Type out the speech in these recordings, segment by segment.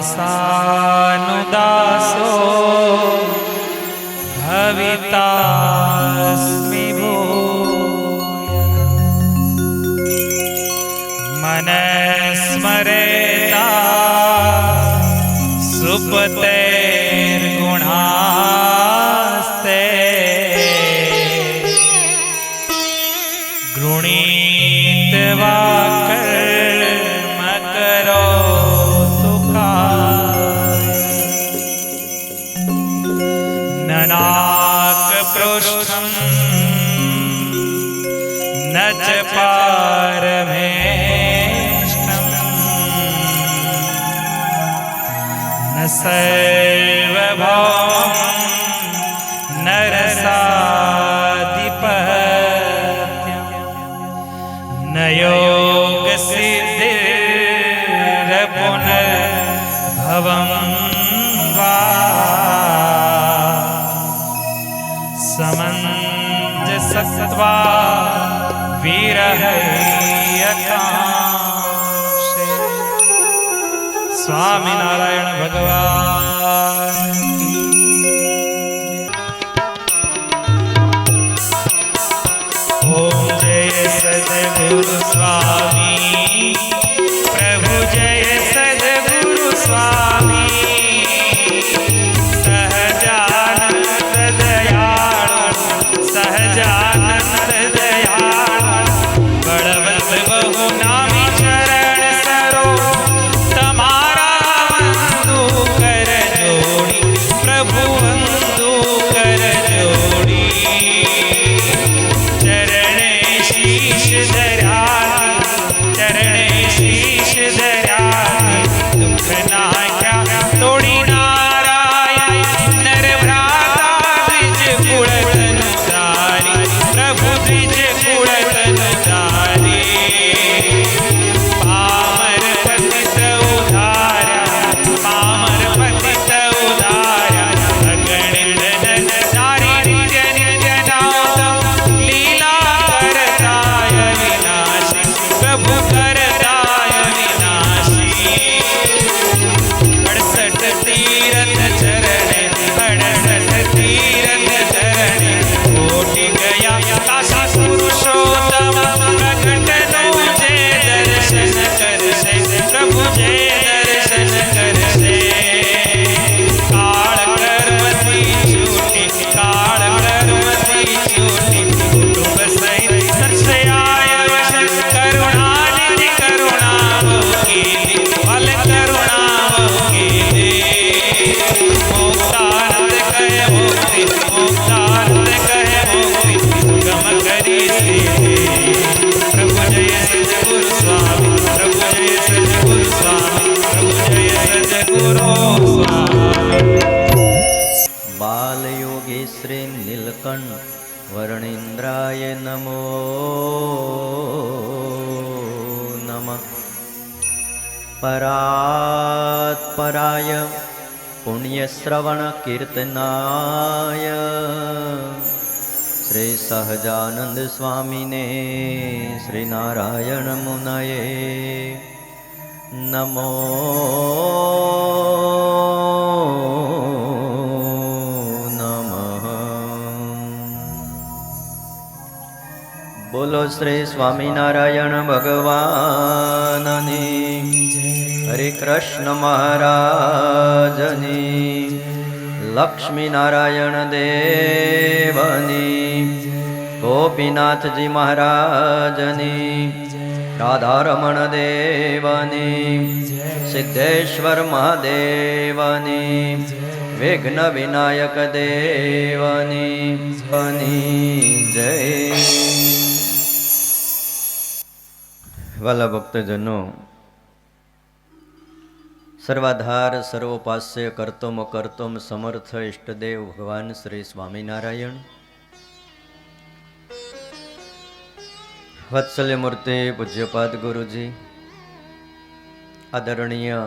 દાસાનુદાસો ભવિતાસ્મિ ભૂય મને સ્મરેતા સુપતેર્ગુણાસ્તે ગૃણીત્વા કર્મ કરોતુ કાય નનાકપૃષ્ઠં ન ચ પારમેષ્ઠં ન સર્વભૌમં ન રસાધિપત્યં ન યોગસિદ્ધિર્પુનર્ભવં વા સમંજસત્વા વિરહયકાંક્ષે. સ્વામિનારાયણ ભગવાન ઓમ જય સદગુરુ સ્વામી પ્રભુ જય સદગુરુ સ્વામી સહજાનંદ દયાળુ સહજાનંદ દયાળુ બળવંત બહુ નામી ચરણ સરો તમારા વંદુ કર જોડી પ્રભુ વંદુ કર જોડી ચરણે શીશ ધર્યા દુઃખ નાખ્યા તોડી નારાયણ નરભ્રાતા દ્વિજ કુળ તનુધારી પ્રભુ દ્વિજ કુળ તનુધારી પામર પતિત ઉધાર્યા પામર પતિત ઉધાર્યા અગણિત નારી નિત્ય નિત્ય નામ લીલા કરતાય વિનાશી પ્રભુ કરતાય વિનાશી 68 તીરથ ચરણે 68 તીરથ ચરણે કોટી ગયા કાશી પુરુષોત્તમ પ્રગટનું જે દર્શન કરશે પ્રભુ જે દર્શન કરશે કાળ કર્મથી છૂટી કાળ કર્મથી છૂટી કુટુંબ સહિત સરસયાય વશન કરુણાનિધિ કરુણા ભોગીની ફલ કરુણા ભોગીની મુક્તાનંદ કહે મુક્તિ મુક્તાનંદ કહે મુક્તિ ગમ કરી સિદ્ધિ પ્રભુ જય સદગુરુ સ્વામી પ્રભુ જય સદગુરુ સ્વામી પ્રભુ જય સદગુરુ સ્વામી. બાલયોગી શ્રી નીલકંઠ વર્ણિન્દ્રાય નમો નમઃ. પરાત્પરાય પુણ્યશ્રવણ કીર્તનાય શ્રી સહજાનંદ સ્વામીને શ્રી નારાયણ મુનયે નમો નમઃ. બોલો શ્રી સ્વામિનારાયણ ભગવાનની હરે કૃષ્ણ મહારાજની લક્ષ્મી નારાયણ દેવની ગોપીનાથજી મહારાજની રાધારમણ દેવની સિદ્ધેશ્વર મહાદેવની વિઘ્ન વિનાયક દેવની જય. વાલા ભક્તજનો, સર્વાધાર સર્વોપાસ્ય કર્તમ કર્તમ સમર્થ ઇષ્ટદેવ ભગવાન શ્રી સ્વામિનારાયણ વત્સલ્ય મૂર્તિ પૂજ્યપાદ ગુરુજી, આદરણીય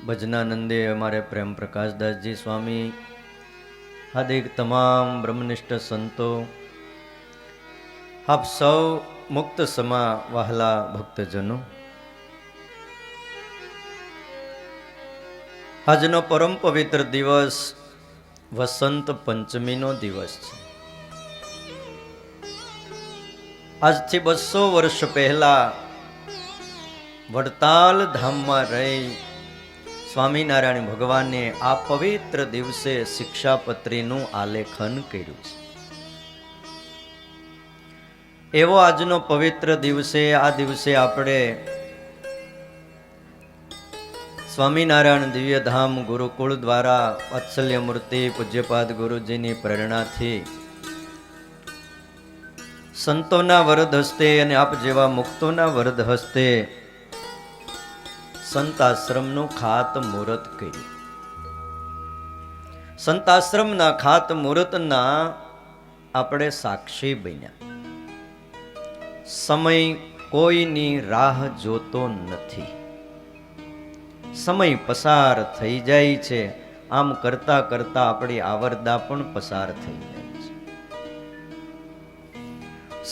ભજનાનંદે અમારે પ્રેમ પ્રકાશદાસજી સ્વામી, હાર્દિક તમામ બ્રહ્મનિષ્ઠ સંતો, આપ સૌ મુક્ત સમા વહાલા ભક્તજનો, આજનો પરમ પવિત્ર દિવસ વસંત પંચમીનો દિવસ છે. આજથી 200 વર્ષ પહેલા વડતાલ ધામમાં રહી સ્વામિનારાયણ ભગવાને આ પવિત્ર દિવસે શિક્ષાપત્રીનું આલેખન કર્યું છે. એવો આજનો પવિત્ર દિવસે આ દિવસે આપણે સ્વામિનારાયણ દિવ્યધામ ગુરુકુળ દ્વારા વાત્સલ્ય મૂર્તિ પૂજ્યપાદ ગુરુજીની પ્રેરણાથી સંતોના વરદ હસ્તે અને આપ જેવા મુક્તોના વરદ હસ્તે સંતાશ્રમનું ખાતમુહૂર્ત કર્યું. સંતાશ્રમના ખાતમુહૂર્તના આપણે સાક્ષી બન્યા. સમય કોઈની રાહ જોતો નથી. સમય પસાર થઈ જાય છે. આમ કરતા કરતા આપણી આવરદા પણ પસાર થઈ જાય છે.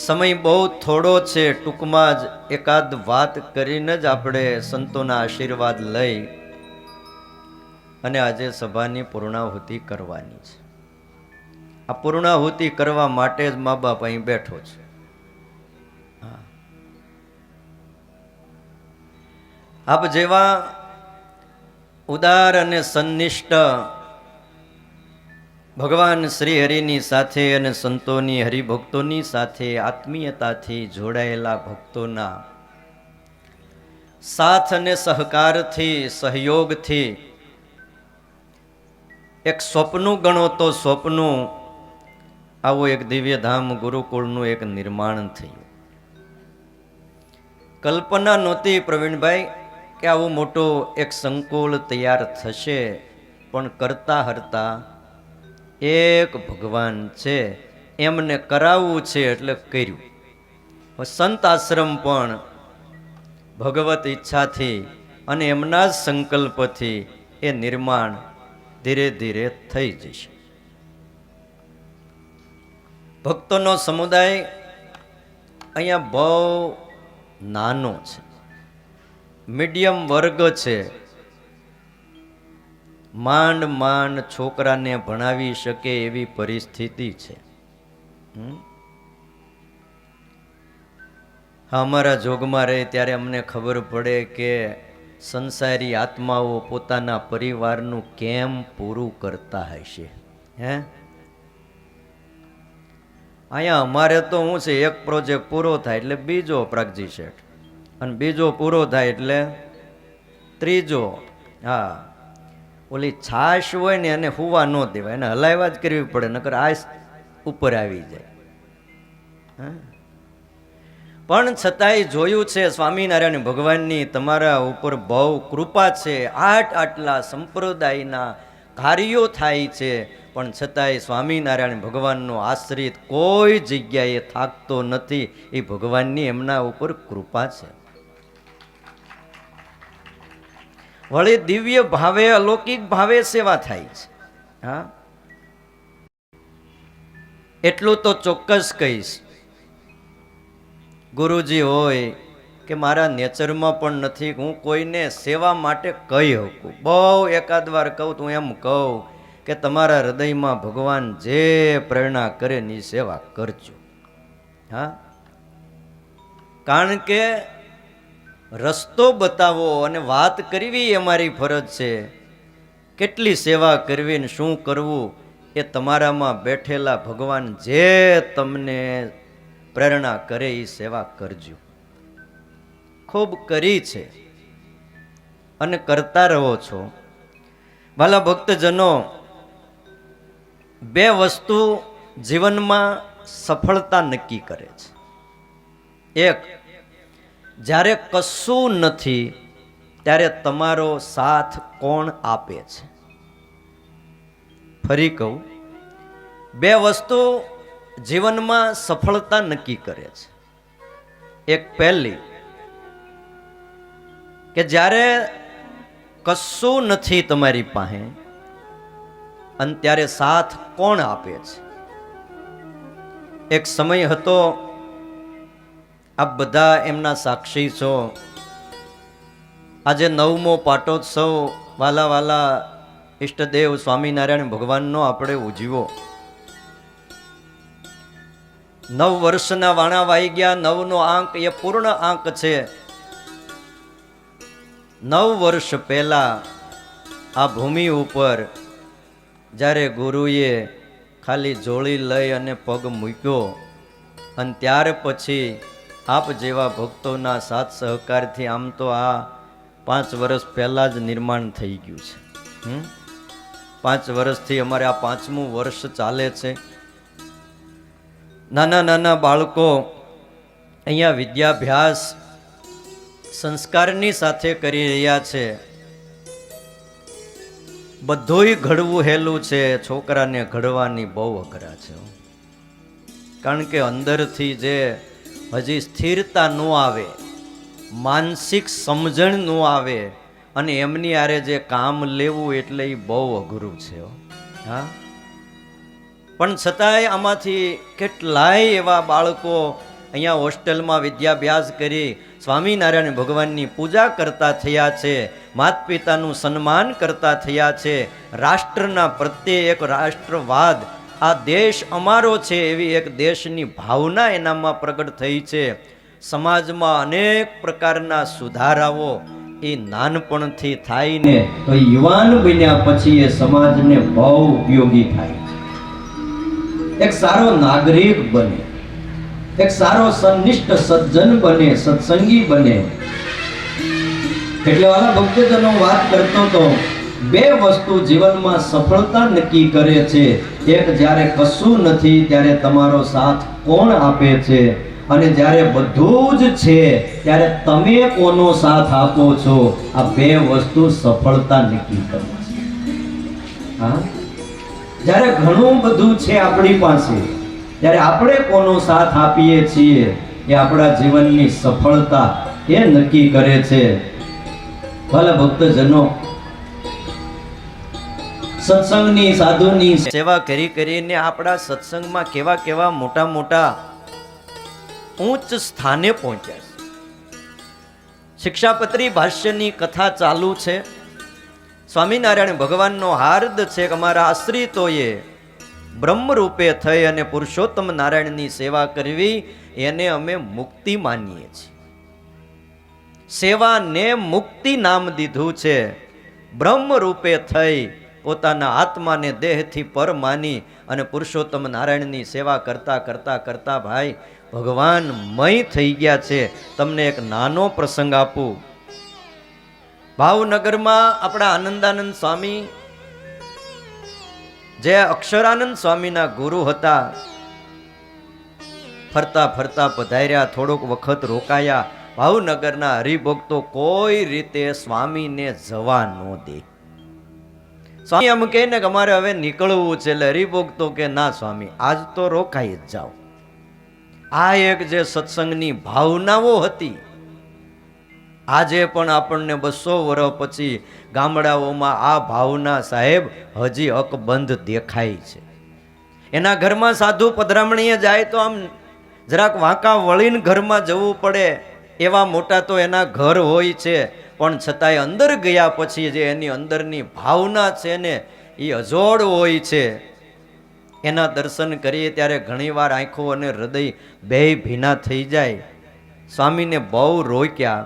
સમય બહુ થોડો છે. ટૂંકમાં જ એકાદ વાત કરીને જ આપણે સંતોના આશીર્વાદ લઈ અને આજે સભાની પૂર્ણાહુતિ કરવાની છે. આ પૂર્ણાહુતિ કરવા માટે જ મા બાપ અહીં બેઠો છે. આપ જેવા ઉદાર અને સન્નિષ્ઠ ભગવાન શ્રી હરિની સાથે અને સંતોની હરિભક્તોની સાથે આત્મીયતાથી જોડાયેલા ભક્તોના સાથ અને સહકારથી સહયોગથી એક સ્વપ્નું ગણો તો સ્વપ્નું આવું એક દિવ્યધામ ગુરુકુળનું એક નિર્માણ થયું. કલ્પના નહોતી પ્રવીણભાઈ કે આવું મોટું એક સંકુલ તૈયાર થશે, પણ કરતા હરતા એક ભગવાન છે એમને કરાવવું છે એટલે કર્યું. સંત આશ્રમ પણ ભગવત ઈચ્છાથી અને એમના જ સંકલ્પથી એ નિર્માણ ધીરે ધીરે થઈ જશે. ભક્તોનો સમુદાય અહીંયા બહુ નાનો છે, મીડિયમ વર્ગ છે. માંડ માંડ છોકરાને ભણાવી શકે એવી પરિસ્થિતિ છે. અમારા જોગમાં રહે ત્યારે અમને ખબર પડે કે સંસારી આત્માઓ પોતાના પરિવારનું કેમ પૂરું કરતા હશે. અહીંયા અમારે તો શું છે, એક પ્રોજેક્ટ પૂરો થાય એટલે બીજો પ્રાગજી શેઠ, અને બીજો પૂરો થાય એટલે ત્રીજો. હા, ઓલી છાશ હોય ને એને હુવા ન દેવાય, એને હલાવ્યા જ કરવી પડે, નકર આસ ઉપર આવી જાય. પણ છતાંય જોયું છે સ્વામિનારાયણ ભગવાનની તમારા ઉપર બહુ કૃપા છે. આટલા સંપ્રદાયના કાર્યો થાય છે, પણ છતાંય સ્વામિનારાયણ ભગવાનનો આશ્રિત કોઈ જગ્યાએ થાકતો નથી. એ ભગવાનની એમના ઉપર કૃપા છે. વળી દિવ્ય ભાવે અલૌકિક ભાવે સેવા થાય છે. હા, એટલું તો ચોક્કસ કહીશ. ગુરુજી હોય કે મારા નેચરમાં પણ નથી, હું કોઈને સેવા માટે કહી શકું. બહુ એકાદ વાર કહું તો એમ કહું કે તમારા હૃદયમાં ભગવાન જે પ્રેરણા કરે એની સેવા કરજો. હા, કારણ કે રસ્તો બતાવો અને વાત કરવી એ મારી ફરજ છે. કેટલી સેવા કરવી ને શું કરવું એ તમારામાં બેઠેલા ભગવાન જે તમને પ્રેરણા કરે એ સેવા કરજો. ખૂબ કરી છે અને કરતા રહો છો. વાલા ભક્તજનો, બે વસ્તુ જીવનમાં સફળતા નક્કી કરે છે. એક, જ્યારે કશું નથી ત્યારે તમારો સાથ કોણ આપે છે. ફરી કહું, બે વસ્તુ જીવનમાં સફળતા નક્કી કરે છે. એક પહેલી કે જ્યારે કશું નથી તમારી પાસે અને ત્યારે સાથ કોણ આપે છે. એક સમય હતો, આપ બધા એમના સાક્ષી છો. આજે 9મો પાટોત્સવ વાલા વાલા ઈષ્ટદેવ સ્વામિનારાયણ ભગવાનનો આપણે ઉજવો. 9 વર્ષના વાણા વાઈ ગયા. 9નો આંક એ પૂર્ણ આંક છે. 9 વર્ષ પહેલા આ ભૂમિ ઉપર જ્યારે ગુરુએ ખાલી જોડી લઈ અને પગ મૂક્યો અને ત્યાર પછી આપ જેવા ભક્તોના સાથ સહકારથી આમ તો આ 5 વર્ષ પહેલાં જ નિર્માણ થઈ ગયું છે. 5 વર્ષથી અમારે આ 5મું વર્ષ ચાલે છે. નાના નાના બાળકો અહીંયા વિદ્યાભ્યાસ સંસ્કારની સાથે કરી રહ્યા છે. બધુંય ઘડવું હેલું છે, છોકરાને ઘડવાની બહુ અઘરા છે. કારણ કે અંદરથી જે હજી સ્થિરતા ન આવે, માનસિક સમજણ ન આવે અને એમની આરે જે કામ લેવું એટલે એ બહુ અઘરું છે. હા, પણ છતાંય આમાંથી કેટલાય એવા બાળકો અહીંયા હોસ્ટેલમાં વિદ્યાભ્યાસ કરી સ્વામિનારાયણ ભગવાનની પૂજા કરતા થયા છે, માતા પિતાનું સન્માન કરતા થયા છે. રાષ્ટ્રના પ્રત્યે એક રાષ્ટ્રવાદ, આ દેશ અમારો છે એવી એક દેશની ભાવના એનામાં પ્રગટ થઈ છે. સમાજમાં અનેક પ્રકારના સુધારાઓ એ નાનપણથી થાય ને તો યુવાન બન્યા પછી એ સમાજને બહુ ઉપયોગી થાય છે. એક સારો નાગરિક બને, એક સારો સંનિષ્ઠ સજ્જન બને, સત્સંગી બને. એટલે વાલા ભક્તજનો વાત કરતો તો 2 વસ્તુ જીવનમાં સફળતા નક્કી કરે છે. એક જ્યારે કશું નથી ત્યારે તમારો સાથ કોણ આપે છે, અને જ્યારે બધું જ છે ત્યારે તમે કોનો સાથ આપો છો. આ 2 વસ્તુ સફળતા નક્કી કરે છે. હા, જ્યારે ઘણું બધું છે આપણી પાસે, ત્યારે આપણે કોનો સાથ આપીએ છીએ એ આપણા જીવનની સફળતા એ નક્કી કરે છે. ભલે ભક્તજનો, સત્સંગની સાધુની સેવા કરી કરીને આપણા સત્સંગમાં કેવા કેવા મોટા મોટા ઉચ્ચ સ્થાને પહોંચ્યા છે. શિક્ષાપત્રી ભાષ્યની કથા ચાલુ છે. સ્વામિનારાયણ ભગવાનનો હાર્દ છે કે અમારા આશ્રિતોએ બ્રહ્મ રૂપે થઈ અને પુરુષોત્તમ નારાયણની સેવા કરવી એને અમે મુક્તિ માનીએ છીએ. સેવાને મુક્તિ નામ દીધું છે. બ્રહ્મ રૂપે થઈ પોતાના આત્માને દેહથી પર માની અને પુરુષોત્તમ નારાયણની સેવા કરતા કરતા કરતા ભાઈ ભગવાન મય થઈ ગયા છે. તમને એક નાનો પ્રસંગ આપું. ભાવનગરમાં આપણા આનંદાનંદ સ્વામી જે અક્ષરાનંદ સ્વામીના ગુરુ હતા, ફરતા ફરતા પધાર્યા, થોડોક વખત રોકાયા. ભાવનગરના હરિભક્તો કોઈ રીતે સ્વામીને જવા ન દે. સ્વામી એમ કહે ને કે અમારે હવે નીકળવું છે, એટલે હરિભક્તો કે ના સ્વામી આજ તો રોકાઈ જ જાઓ. આ એક જે સત્સંગની ભાવનાઓ હતી, આજે પણ આપણને 200 વર્ષ પછી ગામડાઓમાં આ ભાવના સાહેબ હજી અકબંધ દેખાય છે. એના ઘરમાં સાધુ પધરામણીએ જાય તો આમ જરાક વાંકા વળીને ઘરમાં જવું પડે, એવા મોટા તો એના ઘર હોય છે. પણ છતાંય અંદર ગયા પછી જે એની અંદરની ભાવના છે ને એ અજોડ હોય છે. એના દર્શન કરીએ ત્યારે ઘણીવાર આંખો અને હૃદય બેય ભીના થઈ જાય. સ્વામીને બહુ રોક્યા.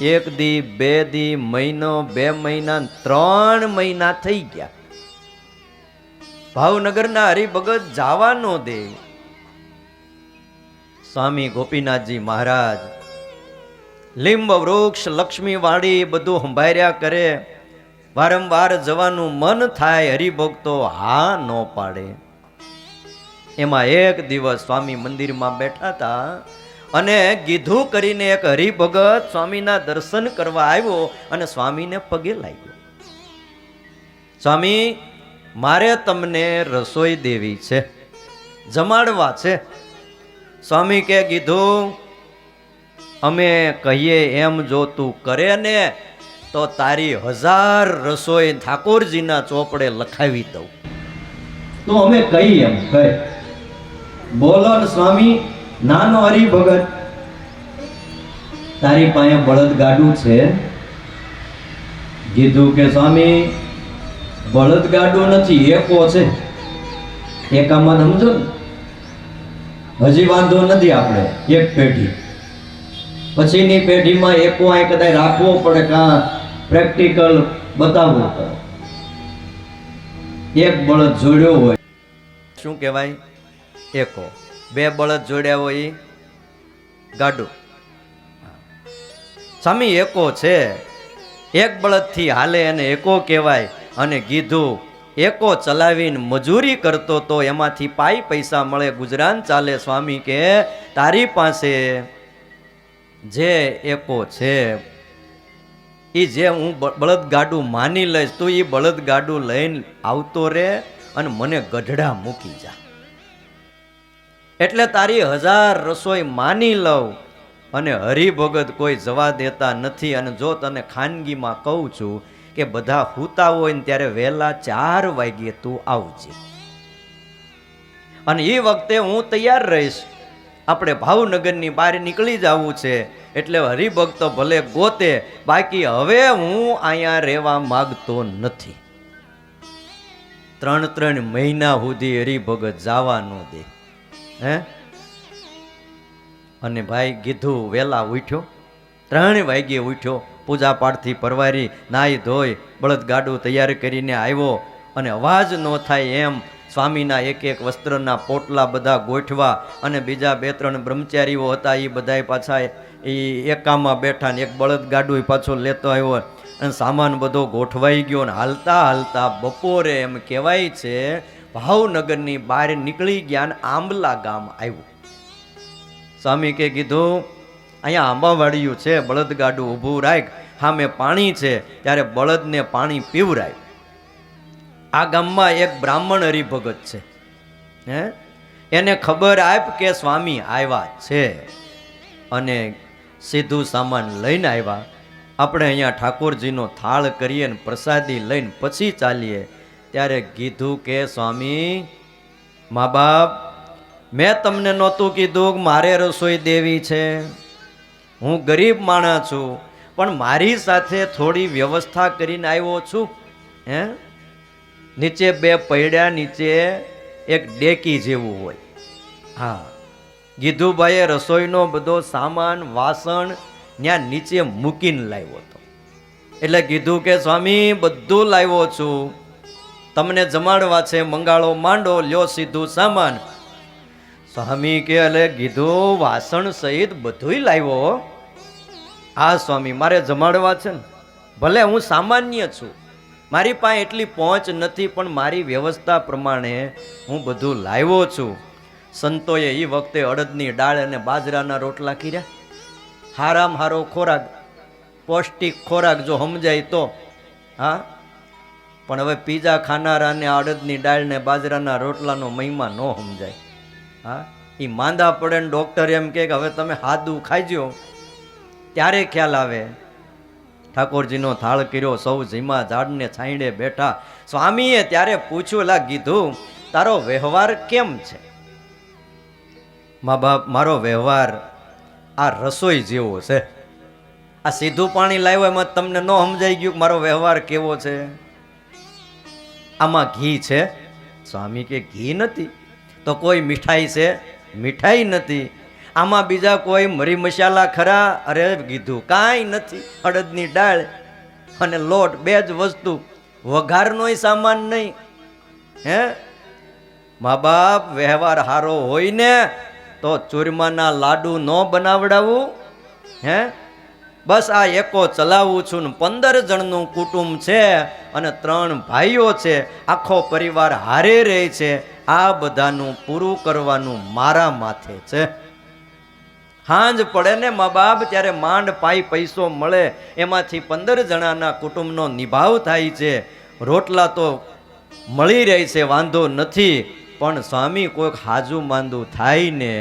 1 દી 2 દી, મહિનો, 2 મહિના, 3 મહિના થઈ ગયા. ભાવનગરના હરિભગત જવા ન દે. સ્વામી ગોપીનાથજી મહારાજ લીંબ વૃક્ષ, લક્ષ્મી વાડી બધું સંભાળ્યા કરે. વારંવાર જવાનું મન થાય, હરિભક્તો હા ન પાડે. એમાં એક દિવસ સ્વામી મંદિરમાં બેઠા હતા અને કીધું કરીને એક હરિભગત સ્વામીના દર્શન કરવા આવ્યો અને સ્વામીને પગે લાગ્યો. સ્વામી મારે તમને રસોઈ દેવી છે, જમાડવા છે. સ્વામી કે કીધું અમે કહીએ એમ જો તું કરે ને તો તારી 1000 રસોઈ ઠાકોરજીના ચોપડે લખાવી દઉં. તો અમે કહીએ એમ કહે. બોલો ને સ્વામી. નાનો હરિભગત, તારી પાસે બળદગાડું છે? કીધું કે સ્વામી બળદગાડું નથી, એકો છે. એકામાં સમજો ને, હજી વાંધો નથી. આપણે એક પેઢી પછીની પેઢીમાં એકો અહીં કદાચ રાખવો પડે, કાં પ્રેક્ટિકલ બતાવવું પડે. એક બળદ જોડ્યો હોય શું કહેવાય? એકો. બે બળદ જોડ્યા હોય એ ગાડું. સ્વામી એકો છે, એક બળદથી હાલે અને એકો કહેવાય. અને કીધું એકો ચલાવીને મજૂરી કરતો તો એમાંથી પાઈ પૈસા મળે, ગુજરાન ચાલે. સ્વામી કે તારી પાસે જે એકો છે એ જે હું બળદગાડું માની લઈશ, તું એ બળદગાડું લઈને આવતો રે અને મને ગઢડા મૂકી જા. એટલે તારી 1000 રસોઈ માની લઉં. અને હરિભગત કોઈ જવા દેતા નથી. અને જો તને ખાનગીમાં કહું છું કે બધા સૂતા હોય ને ત્યારે વહેલા 4 વાગ્યે તું આવજે, અને એ વખતે હું તૈયાર રહીશ. આપણે ભાવનગરની બહાર નીકળી જવું છે. એટલે હરિભક્તો ભલે ગોતે, બાકી હવે હું અહીંયા રહેવા માગતો નથી. 3 મહિના સુધી હરિભગત જવા ન દે. હે? અને ભાઈ કીધું વેલા ઉઠ્યો, 3 વાગ્યે ઉઠ્યો, પૂજા પાઠથી પરવારી નાહી ધોઈ બળદગાડું તૈયાર કરીને આવ્યો. અને અવાજ ન થાય એમ સ્વામીના એક વસ્ત્રના પોટલા બધા ગોઠવા. અને બીજા 2-3 બ્રહ્મચારીઓ હતા, એ બધા પાછા એ એકામાં બેઠા ને એક બળદગાડું પાછો લેતો આવ્યો. અને સામાન બધો ગોઠવાઈ ગયો. ને હાલતા હાલતા બપોરે એમ કહેવાય છે ભાવનગરની બહાર નીકળી ગયા ને આંબલા ગામ આવ્યું. સ્વામી કે કીધું અહીંયા આંબાવાડિયું છે, બળદગાડું ઊભું રાખ, સામે પાણી છે, ત્યારે બળદને પાણી પીવરાય. આ ગામમાં એક બ્રાહ્મણ હરિભગત છે, હે, એને ખબર આપ કે સ્વામી આવ્યા છે. અને સીધું સામાન લઈને આવ્યા. આપણે અહીંયા ઠાકોરજીનો થાળ કરીએ ને પ્રસાદી લઈને પછી ચાલીએ. ત્યારે કીધું કે સ્વામી મા બાપ, મેં તમને નહોતું કીધું કે મારે રસોઈ દેવી છે? હું ગરીબ માણસ છું, પણ મારી સાથે થોડી વ્યવસ્થા કરીને આવ્યો છું. હે, નીચે 2 પૈડા, નીચે એક ડેકી જેવું હોય. હા, ગીધુભાઈએ રસોઈનો બધો સામાન વાસણ ત્યાં નીચે મૂકીને લાવ્યો હતો. એટલે કીધું કે સ્વામી બધું લાવ્યો છું, તમને જમાડવા છે, મંગાળો માંડો, લ્યો સીધું સામાન. સ્વામી કે એટલે કીધું વાસણ સહિત બધુંય લાવ્યો? હા સ્વામી, મારે જમાડવા છે ને. ભલે હું સામાન્ય છું, મારી પાસે એટલી પહોંચ નથી, પણ મારી વ્યવસ્થા પ્રમાણે હું બધું લાવ્યો છું. સંતોએ એ વખતે અડદની દાળ અને બાજરાના રોટલા કર્યા. હારામ હારો ખોરાક, પૌષ્ટિક ખોરાક જો સમજાય તો. હા, પણ હવે પીઝા ખાનારાને અડદની દાળ ને બાજરાના રોટલાનો મહિમા ન સમજાય. હા, એ માંદા પડે ને ડૉક્ટર એમ કે હવે તમે હાદું ખાઈજો, ત્યારે ખ્યાલ આવે. ઠાકોરજીનો થાળ કર્યો, સૌ જીમા ઝાડને છાંયડે બેઠા. સ્વામીએ ત્યારે પૂછ્યું, લા કીધું તારો વ્યવહાર કેમ છે? મા બાપ, મારો વ્યવહાર આ રસોઈ જેવો છે. આ સીધું પાણી લાવ્યો એમાં તમને ન સમજાઈ ગયું કે મારો વ્યવહાર કેવો છે? આમાં ઘી છે? સ્વામી કે ઘી નથી. તો કોઈ મીઠાઈ છે? મીઠાઈ નથી. આમાં બીજા કોઈ મરી મસાલા ખરા? અરે કીધું કાંઈ નથી, અડદની દાળ અને લોટ, 2 જ વસ્તુ, વઘારનોય સામાન નહીં. હે મા બાપ, વ્યવહાર હારો હોય ને તો ચૂરમાના લાડુ ન બનાવડાવું. હે, બસ આ એકો ચલાવું છું ને 15 જણનું કુટુંબ છે અને 3 ભાઈઓ છે, આખો પરિવાર હારે રહે છે. આ બધાનું પૂરું કરવાનું મારા માથે છે. હાંજ પડે ને મા બાપ, ત્યારે માંડ પાઈ પૈસો મળે, એમાંથી 15 જણાના કુટુંબનો નિભાવ થાય છે. રોટલા તો મળી રહે છે, વાંધો નથી. પણ સ્વામી કોઈક હાજુ માંદું થાય ને,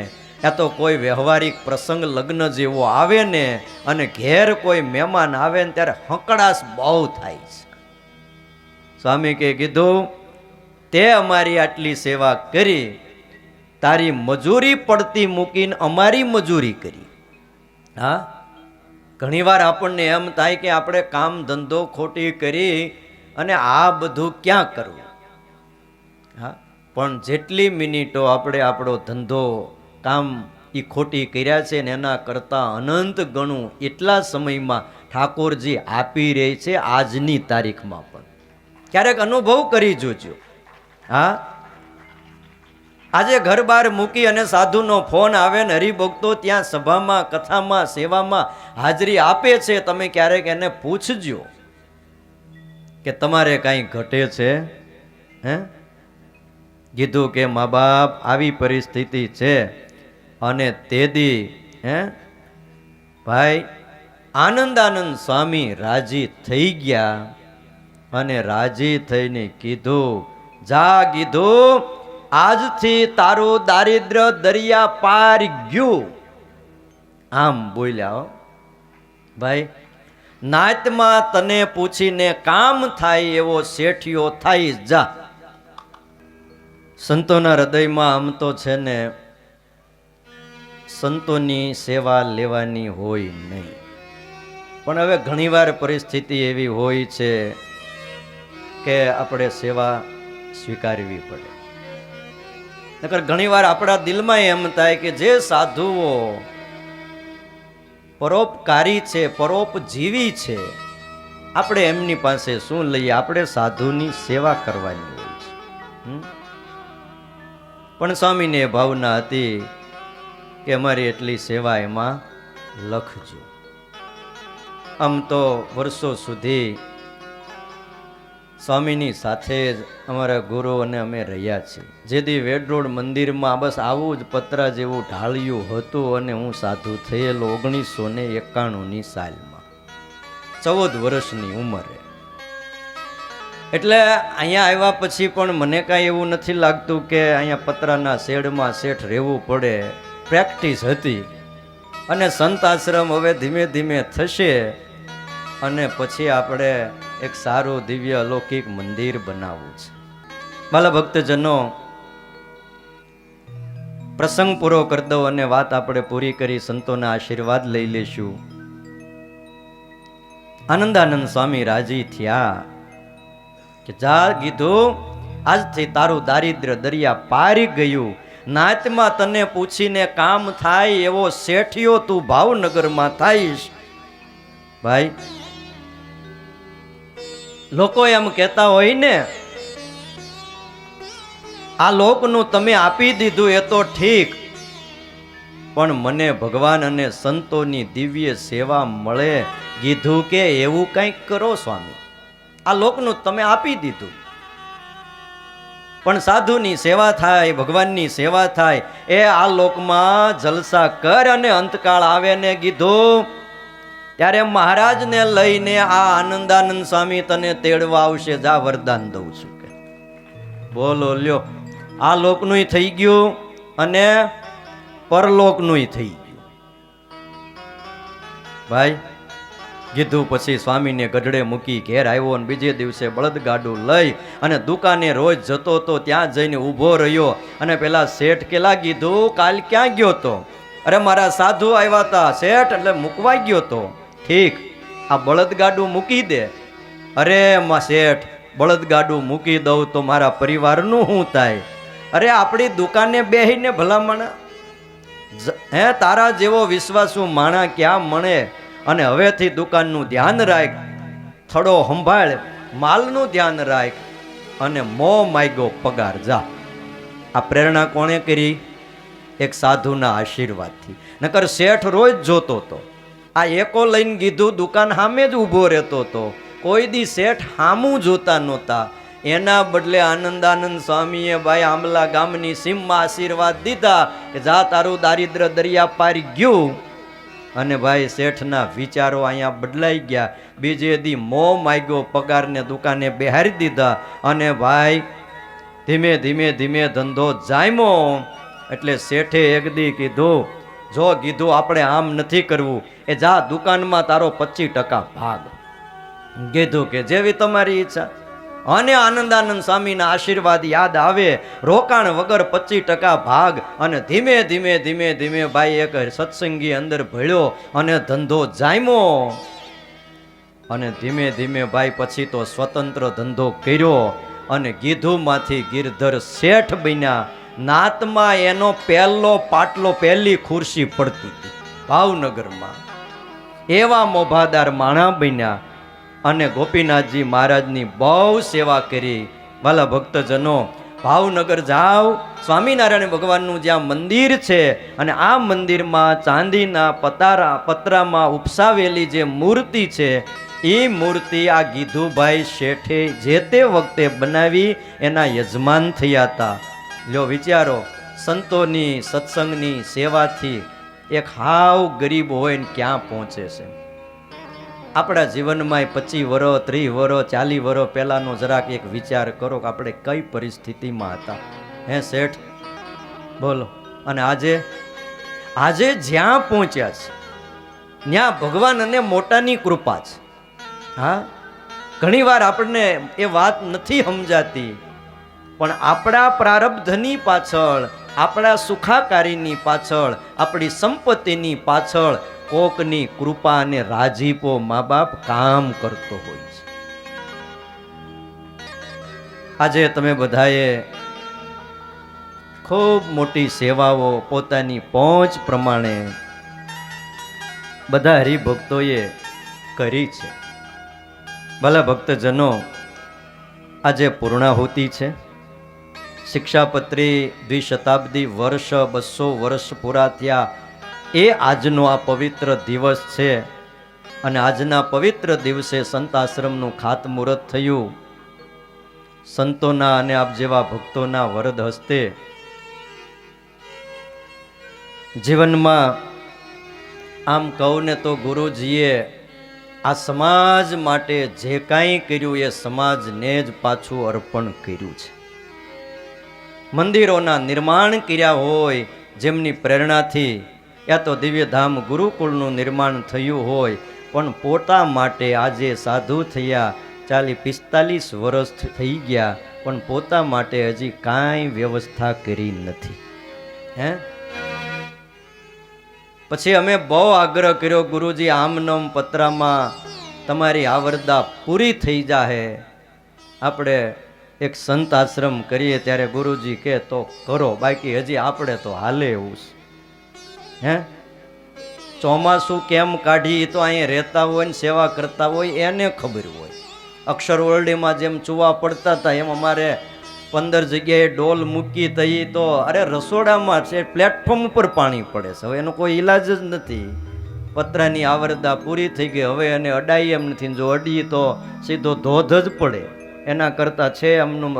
યા તો કોઈ વ્યવહારિક પ્રસંગ લગ્ન જેવો આવે ને, અને ઘેર કોઈ મહેમાન આવે ને ત્યારે હકડાશ બહુ થાય છે. સ્વામી કે કીધું તે અમારી આટલી સેવા કરી, તારી મજૂરી પડતી મૂકીને અમારી મજૂરી કરી. હા, ઘણીવાર આપણને એમ થાય કે આપણે કામ ધંધો ખોટી કરી અને આ બધું ક્યાં કરવું. હા, પણ જેટલી મિનિટો આપણે આપણો ધંધો કામ એ ખોટી કર્યા છે ને એના કરતાં અનંત ગણું એટલા સમયમાં ઠાકોરજી આપી રહી છે આજની તારીખમાં પણ. ક્યારેક અનુભવ કરી જોજો. હા, આજે ઘર બહાર મૂકી અને સાધુનો ફોન આવે ને હરિભક્તો ત્યાં સભામાં કથામાં સેવામાં હાજરી આપે છે. તમે ક્યારેક એને પૂછજો કે તમારે કાંઈ ઘટે છે? હે, કીધું કે મા બાપ આવી પરિસ્થિતિ છે. અને તેદી ભાઈ આનંદાનંદ સ્વામી રાજી થઈ ગયા અને રાજી થઈને કીધું, જા કીધું આજથી તારું દારિદ્ર દરિયા પાર ગયું. આમ બોલ્યા ભાઈ, નાતમાં તને પૂછીને કામ થાય એવો શેઠિયો થાય જા. સંતોના હૃદયમાં આમ તો છે ને સંતોની સેવા લેવાની હોય નહીં, પણ હવે ઘણીવાર પરિસ્થિતિ એવી હોય છે કે આપણે સેવા સ્વીકારવી પડે. નકર ઘણીવાર આપણા દિલમાં એમ થાય કે જે સાધુઓ પરોપકારી છે, પરોપજીવી છે, આપણે એમની પાસે શું લઈએ? આપણે સાધુની સેવા કરવાની હોય છે. પણ સ્વામીને ભાવના હતી કે અમારી એટલી સેવા એમાં લખજો. આમ તો વર્ષો સુધી સ્વામીની સાથે જ અમારા ગુરુ અને અમે રહ્યા છીએ. જેથી વેડરોડ મંદિરમાં બસ આવું જ પતરા જેવું ઢાળિયું હતું અને હું સાધુ થયેલો 1991ની સાલમાં 14 વર્ષની ઉંમરે. એટલે અહીંયા આવ્યા પછી પણ મને કાંઈ એવું નથી લાગતું કે અહીંયા પતરાના શેડમાં શેઠ રહેવું પડે. પ્રેક્ટિસ હતી અને સંત આશ્રમ હવે ધીમે ધીમે થશે અને પછી આપણે એક સારું દિવ્ય અલૌકિક મંદિર બનાવવું છે. બાલા ભક્તજનો, પ્રસંગ પૂરો કરી દો અને વાત આપણે પૂરી કરી સંતોના આશીર્વાદ લઈ લેશું. આનંદાનંદ સ્વામી રાજી થયા કે જા કીધું આજથી તારું દારિદ્ર દરિયા પારી ગયું. નાતમાં તને પૂછીને કામ થાય એવો શેઠિયો તું ભાવનગરમાં થાઈશ. ભાઈ, લોકો એમ કહેતા હોય ને, આ લોકનું તમે આપી દીધું એ તો ઠીક, પણ મને ભગવાન અને સંતોની દિવ્ય સેવા મળે. કીધું કે એવું કંઈક કરો સ્વામી, આ લોકનું તમે આપી દીધું પણ સાધુની સેવા થાય, ભગવાનની સેવા થાય, એ આ લોકમાં જલસા કર અને અંતકાળ આવે ને કીધું ત્યારે મહારાજને લઈને આ આનંદાનંદ સ્વામી તને તેડવા આવશે. જા વરદાન દઉં છું કે બોલો લ્યો. આ લોકનું થઈ ગયું અને પરલોકનું થઈ ગયું. ભાઈ કીધું પછી સ્વામીને ગઢડે મૂકી ઘેર આવ્યો અને બીજે દિવસે બળદગાડું લઈ અને દુકાને રોજ જતો તો ત્યાં જઈને ઊભો રહ્યો અને પેલા શેઠ કેલા કીધું કાલ ક્યાં ગયો તો? અરે મારા સાધુ આવ્યા હતા શેઠ, એટલે મૂકવા ગયો તો. ઠીક, આ બળદગાડું મૂકી દે. અરે શેઠ, બળદગાડું મૂકી દઉં તો મારા પરિવારનું શું થાય? અરે આપણી દુકાને બેહીને ભલામણા તારા જેવો વિશ્વાસુ માણા ક્યાં મળે? અને હવેથી દુકાનનું ધ્યાન રાખ, થડો સંભાળ, માલનું ધ્યાન રાખ અને મો માગ્યો પગાર જા. આ પ્રેરણા કોણે કરી? એક સાધુના આશીર્વાદથી. નકર શેઠ રોજ જોતો હતો. આ એકો લઈને કીધું દુકાન સામે જ ઊભો રહેતો હતો, કોઈ દી શેઠ સામું જોતા નહોતા. એના બદલે આનંદાનંદ સ્વામીએ ભાઈ આંબલા ગામની સીમમાં આશીર્વાદ દીધા કે જા તારું દારિદ્ર દરિયા પારી ગયું. અને ભાઈ શેઠના વિચારો અહીંયા બદલાઈ ગયા. બીજે દી મો માગ્યો પગારને દુકાને બેહારી દીધા અને ભાઈ ધીમે ધીમે ધીમે ધંધો જામ્યો. એટલે શેઠે એક દી કીધું, જો કીધું આપણે આમ નથી કરવું, એ જા દુકાનમાં તારો 25% ભાગ. કીધું કે જેવી તમારી ઈચ્છા. અને આનંદાનંદ સ્વામીના આશીર્વાદ યાદ આવે, રોકાણ વગર 25% ભાગ, અને ધીમે ધીમે ધીમે ધીમે ભાઈ એક સત્સંગી અંદર ભળ્યો અને ધંધો જામ્યો. અને ધીમે ધીમે ભાઈ પછી તો સ્વતંત્ર ધંધો કર્યો અને ગીધુમાંથી ગિરધર શેઠ બન્યા. નાતમાં એનો પહેલો પાટલો, પહેલી ખુરશી પડતી હતી ભાવનગરમાં. એવા મોભાદાર માણા બન્યા અને ગોપીનાથજી મહારાજની બહુ સેવા કરી. વાલા ભક્તજનો, ભાવનગર જાઓ, સ્વામિનારાયણ ભગવાનનું જ્યાં મંદિર છે અને આ મંદિરમાં ચાંદીના પતરામાં ઉપસાવેલી જે મૂર્તિ છે, એ મૂર્તિ આ ગીધુભાઈ શેઠે જે તે વખતે બનાવી, એના યજમાન થયા હતા. લ્યો વિચારો, સંતોની સત્સંગની સેવાથી એક હાવ ગરીબ હોય ને ક્યાં પહોંચે છે. આપણા જીવનમાં 25 વર્ષ 30 વર્ષ 40 વર્ષ પહેલાનો જરાક એક વિચાર કરો કે આપણે કઈ પરિસ્થિતિમાં હતા. હે શેઠ, બોલો. અને આજે જ્યાં પહોંચ્યા છે ત્યાં ભગવાન અને મોટાની કૃપા છે. હા, ઘણી વાર આપણને એ વાત નથી સમજાતી, પણ આપણા પ્રારબ્ધની પાછળ, આપણા સુખાકારીની પાછળ, આપણી સંપત્તિની પાછળ કોકની કૃપા અને રાજીપો મા બાપ કામ કરતો હોય છે. આજે તમે બધાએ ખૂબ મોટી સેવાઓ પોતાની પહોંચ પ્રમાણે બધા હરિભક્તોએ કરી છે. ભલા ભક્તજનો, આજે પૂર્ણાહુતિ છે. શિક્ષાપત્રી દ્વિશતાબ્દી વર્ષ 200 વર્ષ પૂરા થયા, એ આજનો આ પવિત્ર દિવસ છે. અને આજના પવિત્ર દિવસે સંત આશ્રમનું ખાતમુહૂર્ત થયું. સંતોના અને આપ જેવા ભક્તોના વરદ હસ્તે જીવનમાં આમ કહું ને તો ગુરુજીએ આ સમાજ માટે જે કાંઈ કર્યું એ સમાજને જ પાછું અર્પણ કર્યું છે. મંદિરોના નિર્માણ કર્યા હોય જેમની પ્રેરણાથી, યા તો દિવ્યધામ ગુરુકુળનું નિર્માણ થયું હોય, પણ પોતા માટે આજે સાધુ થયા 40-45 વર્ષ થઈ ગયા, પણ પોતા માટે હજી કાંઈ વ્યવસ્થા કરી નથી. હે, પછી અમે બહુ આગ્રહ કર્યો, ગુરુજી આમનમ પત્રામાં તમારી આવરદા પૂરી થઈ જાહે, આપણે એક સંત આશ્રમ કરીએ. ત્યારે ગુરુજી કે તો કરો, બાકી હજી આપણે તો હાલે એવું છે. હે, ચોમાસું કેમ કાઢી તો અહીંયા રહેતા હોય ને સેવા કરતા હોય એને ખબર હોય. અક્ષર ઓરડીમાં જેમ ચૂવા પડતા હતા એમ અમારે 15 જગ્યાએ ડોલ મૂકી તઈ તો અરે રસોડામાં છે પ્લેટફોર્મ ઉપર પાણી પડે છે. હવે એનો કોઈ ઈલાજ જ નથી. પતરાની આવરદા પૂરી થઈ ગઈ, હવે એને અડાઈ એમ નથી. જો અડીએ તો સીધો ધોધ જ પડે. એના કરતાં છે એમનું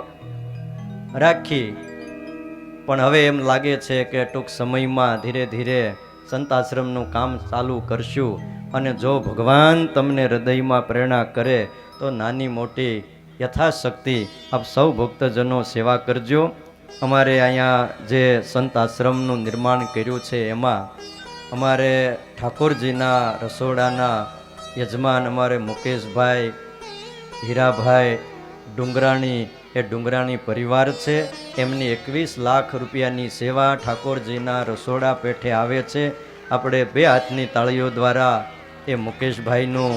રાખી. પણ હવે એમ લાગે છે કે ટૂંક સમયમાં ધીરે ધીરે સંતાશ્રમનું કામ ચાલુ કરશું. અને જો ભગવાન તમને હૃદયમાં પ્રેરણા કરે તો નાની મોટી યથાશક્તિ આપ સૌ ભક્તજનો સેવા કરજો. અમારે અહીંયા જે સંત આશ્રમનું નિર્માણ કર્યું છે એમાં અમારે ઠાકોરજીના રસોડાના યજમાન અમારે મુકેશભાઈ હીરાભાઈ ડુંગરાણી, એ ડુંગરાણી પરિવાર છે. એમની 21 લાખ રૂપિયાની સેવા ઠાકોરજીના રસોડા પેઠે આવે છે. આપણે 2 હાથની તાળીઓ દ્વારા એ મુકેશભાઈનું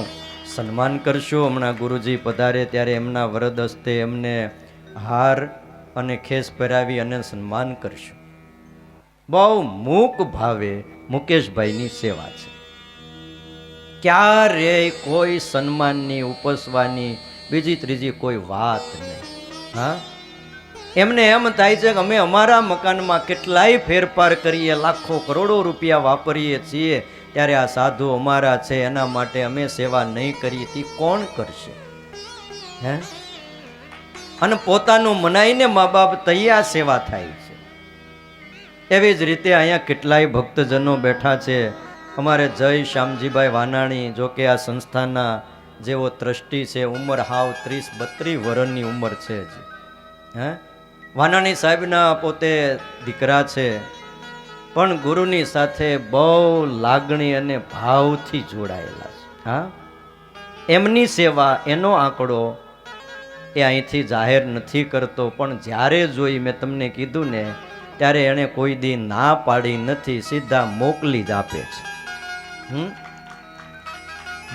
સન્માન કરશું. હમણાં ગુરુજી પધારે ત્યારે એમના વરદ હસ્તે એમને હાર અને ખેસ પહેરાવી અને સન્માન કરશું. બહુ મૂક ભાવે મુકેશભાઈની સેવા છે. ક્યારેય કોઈ સન્માનની ઉપસવાની બીજી ત્રીજી કોઈ વાત નહીં. હા, એમને એમ થાય છે કે અમે અમારા મકાનમાં કેટલાય ફેરફાર કરીએ, લાખો કરોડો રૂપિયા વાપરીએ છીએ, ત્યારે આ સાધુ અમારા છે એના માટે અમે સેવા નહીં કરીએ તે કોણ કરશે? હે, અને પોતાનું મનાઈને મા બાપ તૈયાર સેવા થાય છે. એવી જ રીતે અહીંયા કેટલાય ભક્તજનો બેઠા છે. અમારે જય શ્યામજીભાઈ વાનાણી, જો કે આ સંસ્થાના જેવો ટ્રસ્ટી છે, ઉંમર હાવ 30-32 વર્ષની ઉંમર છે જ. હે, વાનાણી સાહેબના પોતે દીકરા છે, પણ ગુરુની સાથે બહુ લાગણી અને ભાવથી જોડાયેલા છે. હા, એમની સેવા, એનો આંકડો એ અહીંથી જાહેર નથી કરતો, પણ જ્યારે જોઈ મેં તમને કીધું ને ત્યારે એણે કોઈ દી ના પાડી નથી, સીધા મોકલી જ આપે છે.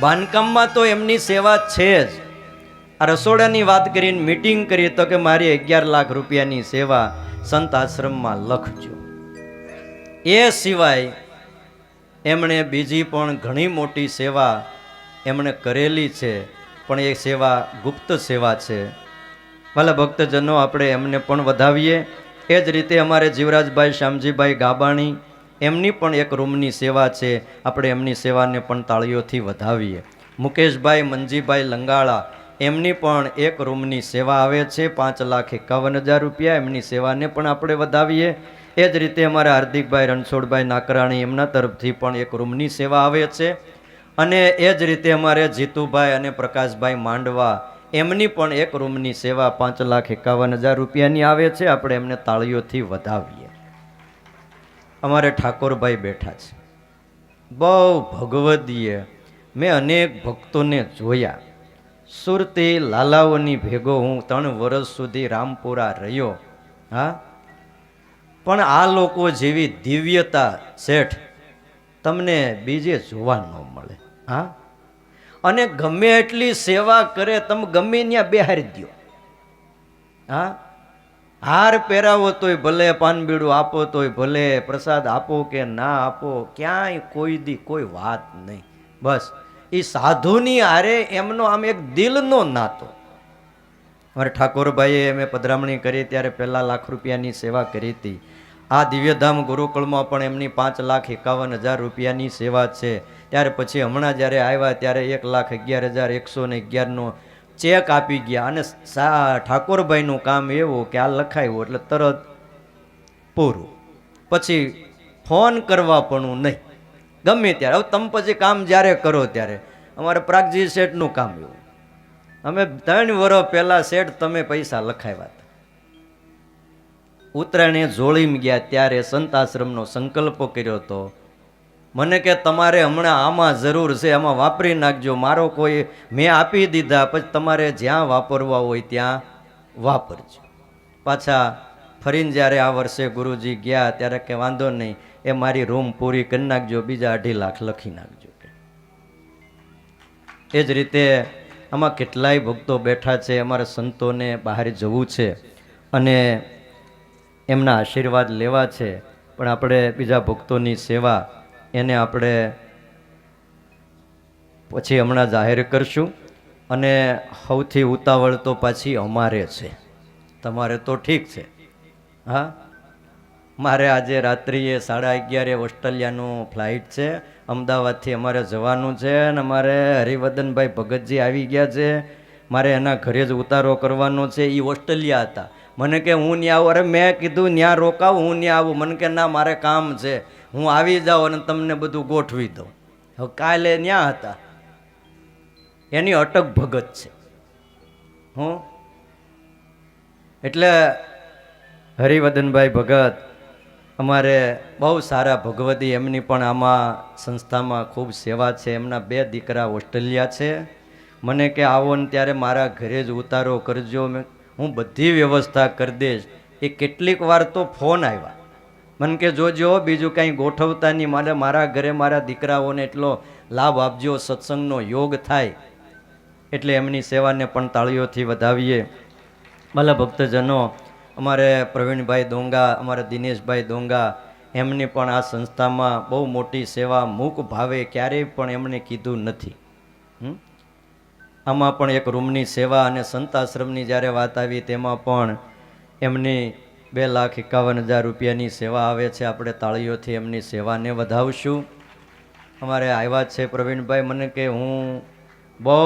બાંધકામમાં તો એમની સેવા છે જ. આ રસોડાની વાત કરીને મીટિંગ કરી તો કે મારી 11 લાખ રૂપિયાની સેવા સંત આશ્રમમાં લખજો. એ સિવાય એમણે બીજી પણ ઘણી મોટી સેવા એમણે કરેલી છે, પણ એ સેવા ગુપ્ત સેવા છે. ભલા ભક્તજનો, આપણે એમને પણ વધાવીએ. એ જ રીતે અમારે જીવરાજભાઈ શ્યામજીભાઈ ગાબાણી, એમની પણ એક રૂમની સેવા છે, આપણે એમની સેવાને પણ તાળીઓથી વધાવીએ. મુકેશભાઈ મંજીભાઈ લંગાળા, એમની પણ એક રૂમની સેવા આવે છે, 5,51,000 રૂપિયા. એમની સેવાને પણ આપણે વધાવીએ. એ જ રીતે અમારા હાર્દિકભાઈ રણછોડભાઈ નાકરાણી, એમના તરફથી પણ એક રૂમની સેવા આવે છે. અને એ જ રીતે અમારે જીતુભાઈ અને પ્રકાશભાઈ માંડવા, એમની પણ એક રૂમની સેવા 5,51,000 રૂપિયાની આવે છે. આપણે એમને તાળીઓથી વધાવીએ. અમારે ઠાકોરભાઈ બેઠા છે, બહુ ભગવદીય. મેં અનેક ભક્તોને જોયા. સુરતી લાલાઓની ભેગો હું 3 વર્ષ સુધી રામપુરા રહ્યો. હા, પણ આ લોકો જેવી દિવ્યતા શેઠ તમને બીજે જોવા ન મળે. હા, અને ગમે એટલી સેવા કરે, તમે ગમે ત્યાં બેહારી દો. હા, હાર પહેરાવો તોય ભલે, પાનબીડું આપો તોય ભલે, પ્રસાદ આપો કે ના આપો, ક્યાંય કોઈ દી કોઈ વાત નહીં. બસ એ સાધુની હારે એમનો આમ એક દિલનો નાતો. અમારે ઠાકોરભાઈએ મેં પધરામણી કરી ત્યારે પહેલા ₹1 લાખની સેવા કરી હતી. આ દિવ્યધામ ગુરુકુળમાં પણ એમની 5,51,000 રૂપિયાની સેવા છે. ત્યાર પછી હમણાં જ્યારે આવ્યા ત્યારે 1,11,111નો ચેક આપી ગયા. અને ઠાકોરભાઈનું કામ એવું કે આ લખાયું એટલે તરત પૂરું, પછી ફોન કરવા પણ નહીં, ગમે ત્યારે. હવે તમે પછી કામ જ્યારે કરો ત્યારે, અમારે પ્રાગજી શેઠનું કામ એવું, અમે 3 વર્ષ પહેલા શેઠ તમે પૈસા લખાવ્યા હતા. ઉત્તરાયણે જોડીમાં ગયા ત્યારે સંત આશ્રમનો સંકલ્પ કર્યો હતો. મને કે તમારે હમણાં આમાં જરૂર છે, આમાં વાપરી નાખજો. મારો કોઈ મેં આપી દીધા, પછી તમારે જ્યાં વાપરવા હોય ત્યાં વાપરજો. પાછા ફરીને જ્યારે આ વર્ષે ગુરુજી ગયા ત્યારે કે વાંધો નહીં, એ મારી રૂમ પૂરી કરી નાખજો, બીજા 2.5 લાખ લખી નાખજો. એ જ રીતે આમાં કેટલાય ભક્તો બેઠા છે. અમારા સંતોને બહાર જવું છે અને એમના આશીર્વાદ લેવા છે, પણ આપણે બીજા ભક્તોની સેવા એને આપણે પછી હમણાં જાહેર કરશું. અને સૌથી ઉતાવળ તો પાછી અમારે છે, તમારે તો ઠીક છે. હા, મારે આજે રાત્રિએ 11:30 ઓસ્ટ્રેલિયાનું ફ્લાઇટ છે, અમદાવાદથી અમારે જવાનું છે. અને અમારે હરિવર્ધનભાઈ ભગતજી આવી ગયા છે, મારે એના ઘરે જ ઉતારો કરવાનો છે. એ ઓસ્ટ્રેલિયા હતા. મને કે હું ત્યાં આવું. અરે મેં કીધું ત્યાં રોકાવું, હું ત્યાં આવું. મને કે ના, મારે કામ છે, હું આવી જાઉં અને તમને બધું ગોઠવી દઉં. હવે કાલે ત્યાં હતા, એની અટક ભગત છે. હું એટલે હરિવર્ધનભાઈ ભગત અમારે બહુ સારા ભગવતી, એમની પણ આમાં સંસ્થામાં ખૂબ સેવા છે. એમના 2 દીકરા ઓસ્ટ્રેલિયા છે. મને કે આવો ને ત્યારે મારા ઘરે જ ઉતારો કરજો, હું બધી વ્યવસ્થા કરી દઈશ. એ કેટલીક વાર તો ફોન આવ્યા, મને કે જોજો બીજું કાંઈ ગોઠવતા નહીં, મારે મારા ઘરે મારા દીકરાઓને એટલો લાભ આપજો, સત્સંગનો યોગ થાય. એટલે એમની સેવાને પણ તાળીઓથી વધાવીએ. ભલા ભક્તજનો, અમારે પ્રવીણભાઈ દોંગા, અમારા દિનેશભાઈ દોંગા, એમની પણ આ સંસ્થામાં બહુ મોટી સેવા, મૂક ભાવે ક્યારેય પણ એમણે કીધું નથી. આમાં પણ એક રૂમની સેવા. અને સંત આશ્રમની જ્યારે વાત આવી તેમાં પણ એમની 2,51,000 રૂપિયાની સેવા આવે છે. આપણે તાળીઓથી એમની સેવાને વધાવશું. અમારે આવ્યા છે પ્રવીણભાઈ, મને કે હું બહુ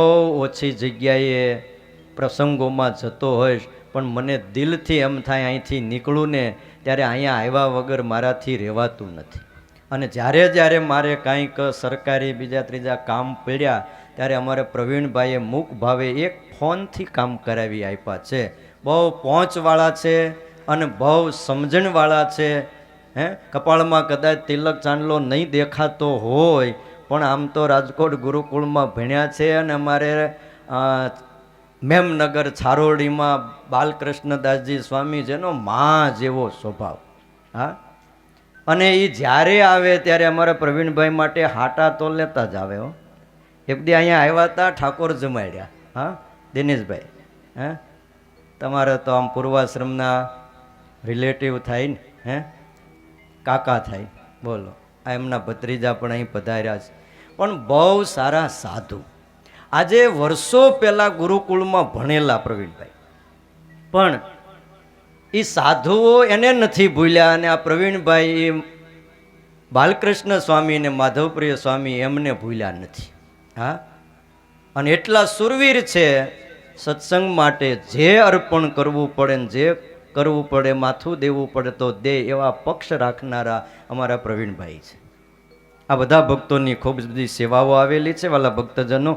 ઓછી જગ્યાએ પ્રસંગોમાં જતો હોઈશ, પણ મને દિલથી એમ થાય અહીંથી નીકળું ને ત્યારે અહીંયા આવ્યા વગર મારાથી રહેવાતું નથી. અને જ્યારે જ્યારે મારે કાંઈક સરકારી બીજા ત્રીજા કામ પડ્યા ત્યારે અમારે પ્રવીણભાઈએ મૂક ભાવે એક ફોનથી કામ કરાવી આપ્યા છે. બહુ પહોંચવાળા છે અને બહુ સમજણવાળા છે. કપાળમાં કદાચ તિલક ચાંદલો નહીં દેખાતો હોય, પણ આમ તો રાજકોટ ગુરુકુળમાં ભણ્યા છે. અને અમારે મેમનગર છારોડીમાં બાલકૃષ્ણદાસજી સ્વામી જેનો માં જેવો સ્વભાવ. હા, અને એ જ્યારે આવે ત્યારે અમારા પ્રવીણભાઈ માટે હાટા તો લેતા જ આવે. હો, એક દી અહીંયા આવ્યા હતા, ઠાકોર જમાડ્યા. હા, દિનેશભાઈ, હા, તમારે તો આમ પૂર્વાશ્રમના રિલેટિવ થાય ને, હે, કાકા થાય. બોલો, આ એમના ભત્રીજા પણ અહીં પધાર્યા છે, પણ બહુ સારા સાધુ. આજે વર્ષો પહેલા ગુરુકુળમાં ભણેલા પ્રવીણભાઈ, પણ એ સાધુઓ એને નથી ભૂલ્યા, અને આ પ્રવીણભાઈ એ બાલકૃષ્ણ સ્વામી અને માધવપ્રિય સ્વામી એમને ભૂલ્યા નથી. હા, અને એટલા સુરવીર છે, સત્સંગ માટે જે અર્પણ કરવું પડે ને જે કરવું પડે, માથું દેવું પડે તો દે, એવા પક્ષ રાખનારા અમારા પ્રવીણભાઈ છે. આ બધા ભક્તોની ખૂબ બધી સેવાઓ આવેલી છે વાલા ભક્તજનો.